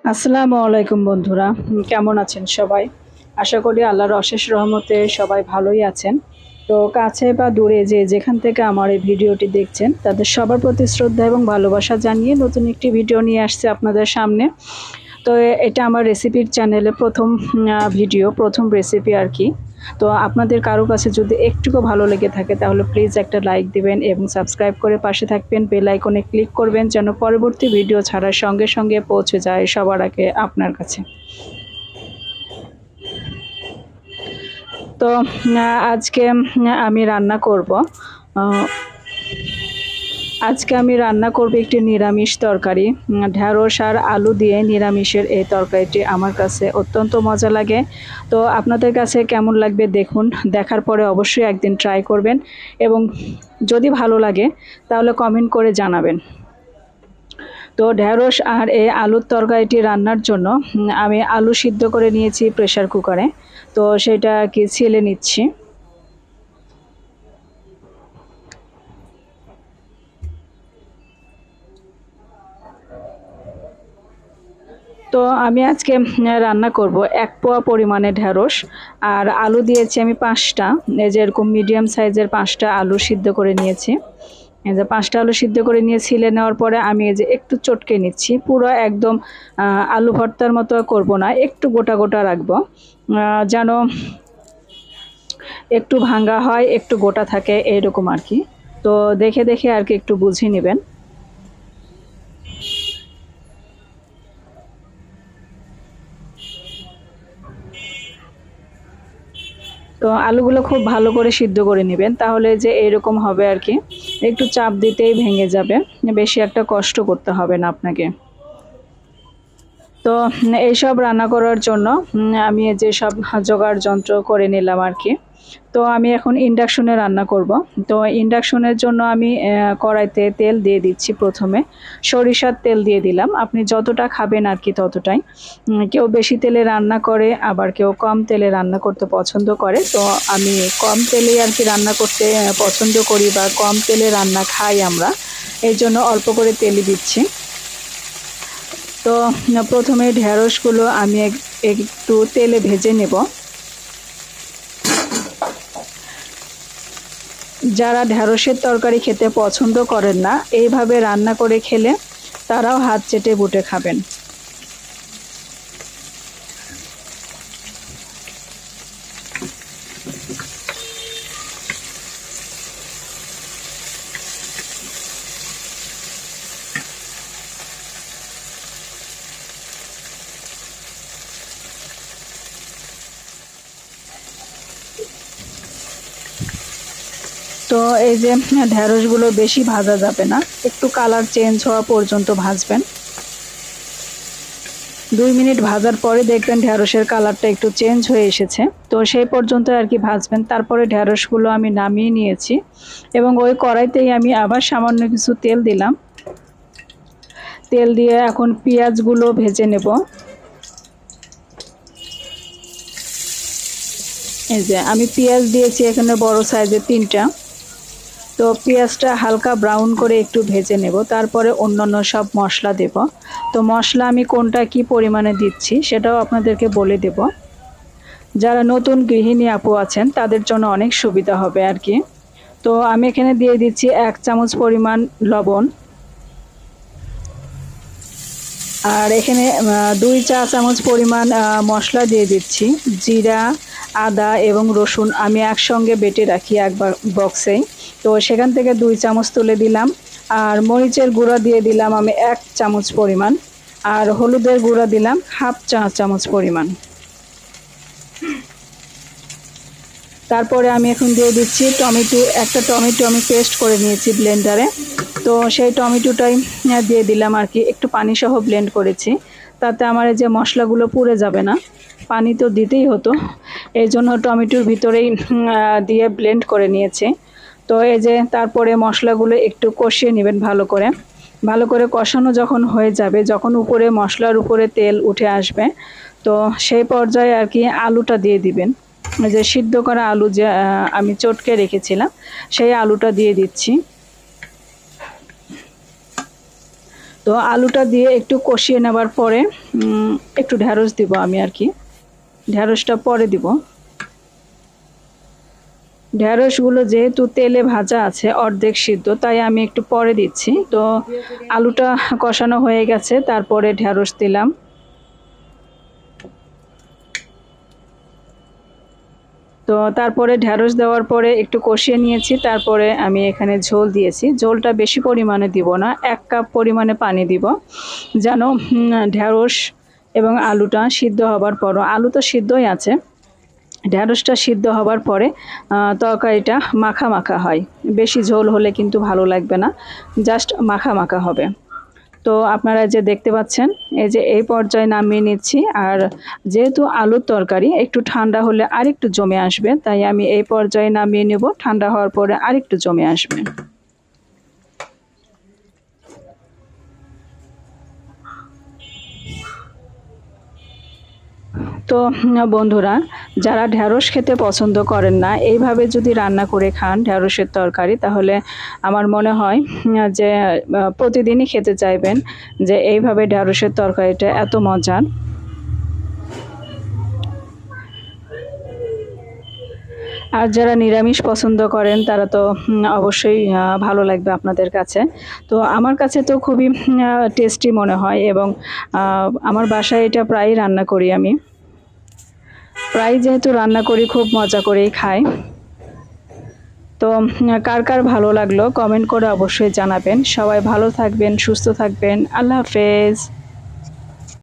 আসসালামু আলাইকুম বন্ধুরা, কেমন আছেন সবাই? আশা করি আল্লাহর অশেষ রহমতে সবাই ভালোই আছেন। তো কাছে বা দূরে যেখান থেকে আমার এই ভিডিওটি দেখছেন তাদের সবার প্রতি শ্রদ্ধা এবং ভালোবাসা জানিয়ে নতুন একটি ভিডিও নিয়ে আসছি আপনাদের সামনে। তো এটা আমার রেসিপির চ্যানেলে প্রথম রেসিপি আর কি। তো আপনাদের কারো কাছে যদি একটুকু ভালো লেগে থাকে তাহলে প্লিজ একটা লাইক দিবেন এবং সাবস্ক্রাইব করে পাশে থাকবেন, বেল আইকনে ক্লিক করবেন যেন পরবর্তী ভিডিও ছাড়ার সঙ্গে সঙ্গে পৌঁছে যায় সবার আগে আপনার কাছে। তো আজকে আমি রান্না করব আহ, আজকে আমি রান্না করব একটি নিরামিষ তরকারি। ঢেঁড়স আর আলু দিয়ে নিরামিষের এই তরকারিটি আমার কাছে অত্যন্ত মজা লাগে। তো আপনাদের কাছে কেমন লাগবে দেখুন, দেখার পরে অবশ্যই একদিন ট্রাই করবেন এবং যদি ভালো লাগে তাহলে কমেন্ট করে জানাবেন। তো ঢেঁড়স আর এই আলুর তরকারিটি রান্নার জন্য আমি আলু সিদ্ধ করে নিয়েছি প্রেসার কুকারে। তো সেটা কি ছিলে নিচ্ছি। তো আমি আজকে রান্না করব 1 পোয়া পরিমাণে ঢেঁড়স আর আলু দিয়েছি আমি 5টা। এই যে এরকম মিডিয়াম সাইজের 5টা আলু সিদ্ধ করে নিয়েছি। এই যে 5টা আলু সিদ্ধ করে নিয়ে ছিলে নেওয়ার পরে আমি এই যে একটু চটকে নিচ্ছি। পুরো একদম আলু ভর্তার মতো করব না, একটু গোটা গোটা রাখবো যেন একটু ভাঙ্গা হয় একটু গোটা থাকে এইরকম আর কি। তো দেখে দেখে আর কি একটু বুঝে নেবেন। তো আলুগুলো খুব ভালো করে সিদ্ধ করে নেবেন, তাহলে যে এরকম হবে আর কি। একটু চাপ দিতেই ভেঙে যাবে, বেশি একটা কষ্ট করতে হবে না আপনাকে। তো এইসব রান্না করার জন্য আমি যে সব জোগাড় যন্ত্র করে নিলাম আর কি। তো আমি এখন ইন্ডাকশনে রান্না করব। তো ইন্ডাকশনের জন্য আমি কড়াইতে তেল দিয়ে দিচ্ছি। প্রথমে সরিষার তেল দিয়ে দিলাম, আপনি যতটা খাবেন আর কি ততটাই। কেউ বেশি তেলে রান্না করে, আবার কেউ কম তেলে রান্না করতে পছন্দ করে। তো আমি কম তেলেই আর কি রান্না করতে পছন্দ করি, বা কম তেলে রান্না খাই আমরা, এই জন্য অল্প করে তেলই দিচ্ছি। তো প্রথমে ঢেঁড়সগুলো আমি একটু তেলে ভেজে নেব। যারা ঢেঁড়সের তরকারি খেতে পছন্দ করেন না, এইভাবে রান্না করে খেলে তারাও হাত চেটে বুটে খাবেন। তো এই যে ঢেঁড়সগুলো বেশি ভাজা যাবে না, একটু কালার চেঞ্জ হওয়া পর্যন্ত ভাজবেন। 2 মিনিট ভাজার পরে দেখবেন ঢেঁড়সের কালারটা একটু চেঞ্জ হয়ে এসেছে। তো সেই পর্যন্ত আর কি ভাজবেন। তারপরে ঢেঁড়সগুলো আমি নামিয়ে নিয়েছি এবং ওই কড়াইতেই আমি আবার সামান্য কিছু তেল দিলাম। তেল দিয়ে এখন পেঁয়াজগুলো ভেজে নেব। এই যে আমি পেঁয়াজ দিয়েছি এখানে বড় সাইজের 3টা। তো পেঁয়াজটা হালকা ব্রাউন করে একটু ভেজে নেব, তারপরে অন্যান্য সব মশলা দেব। তো মশলা আমি কোনটা কি পরিমাণে দিচ্ছি সেটাও আপনাদেরকে বলে দেব। যারা নতুন গৃহিণী আপু আছেন তাদের জন্য অনেক সুবিধা হবে আর কি। তো আমি এখানে দিয়ে দিচ্ছি 1 চামচ পরিমাণ লবণ, আর এখানে 2 চা চামচ পরিমাণ মশলা দিয়ে দিচ্ছি। জিরা, আদা এবং রসুন আমি একসঙ্গে বেটে রাখি এক বক্সেই। তো সেখান থেকে 2 চামচ তুলে দিলাম। আর মরিচের গুঁড়া দিয়ে দিলাম আমি 1 চামচ পরিমাণ, আর হলুদের গুঁড়া দিলাম হাফ চা চামচ পরিমাণ। তারপরে আমি এখন দিয়ে দিচ্ছি টমেটো। একটা টমেটো আমি পেস্ট করে নিয়েছি ব্লেন্ডারে। তো সেই টমেটোটাই দিয়ে দিলাম আর কি, একটু পানি সহ ব্লেন্ড করেছি, তাতে আমার এই যে মশলাগুলো পুড়ে যাবে না। পানি তো দিতেই হতো, এই জন্য টমেটোর ভিতরেই দিয়ে ব্লেন্ড করে নিয়েছি। তো এই যে তারপরে মশলাগুলো একটু কষিয়ে নেবেন ভালো করে। ভালো করে কষানো যখন হয়ে যাবে, যখন উপরে মশলার উপরে তেল উঠে আসবে, তো সেই পর্যায়ে আর কি আলুটা দিয়ে দিবেন। যে সিদ্ধ করা আলু যে আমি চটকে রেখেছিলাম, সেই আলুটা দিয়ে দিচ্ছি। তো তো আলুটা দিয়ে একটু কষিয়ে নেবার পরে একটু ঢেঁড়স দিব আমি আর কি, ঢেঁড়সটা পরে দিব। ঢেঁড়সগুলো যেহেতু তেলে ভাজা আছে অর্ধেক সিদ্ধ, তাই আমি একটু পরে দিচ্ছি। তো আলুটা কষানো হয়ে গেছে, তারপরে ঢেঁড়স দিলাম। তো তারপরে ঢেঁড়স দেওয়ার পরে একটু কষিয়ে নিয়েছি, তারপরে আমি এখানে ঝোল দিয়েছি। ঝোলটা বেশি পরিমাণে দিব না, 1 কাপ পরিমাণে পানি দিব, যেন ঢেঁড়স এবং আলুটা সিদ্ধ হবার পরও, আলু তো সিদ্ধই আছে, ঢেঁড়সটা সিদ্ধ হবার পরে তরকারিটা মাখা মাখা হয়। বেশি ঝোল হলে কিন্তু ভালো লাগবে না, জাস্ট মাখা মাখা হবে। তো আপনারা যে দেখতে পাচ্ছেন, এই যে এই পর্যায়ে নামিয়ে নিচ্ছি। আর যেহেতু আলুর তরকারি একটু ঠান্ডা হলে আরেকটু জমে আসবে, তাই আমি এই পর্যায়ে নামিয়ে নেব, ঠান্ডা হওয়ার পরে আরেকটু জমে আসবে। তো বন্ধুরা, যারা ঢেঁড়স খেতে পছন্দ করেন না, এইভাবে যদি রান্না করে খান ঢেঁড়সের তরকারি, তাহলে আমার মনে হয় যে প্রতিদিনই খেতে চাইবেন, যে এইভাবে ঢেঁড়সের তরকারিটা এত মজার। আর যারা নিরামিষ পছন্দ করেন তারা তো অবশ্যই ভালো লাগবে আপনাদের কাছে। তো আমার কাছে তো খুবই টেস্টি মনে হয়, এবং আমার বাসায় এটা প্রায়ই রান্না করি আমি। প্রায় যেহেতু রান্না করি, খুব মজা করেই খাই। তো কার কার ভালো লাগলো কমেন্ট করে অবশ্যই জানাবেন। সবাই ভালো থাকবেন, সুস্থ থাকবেন। আল্লাহ হাফেজ।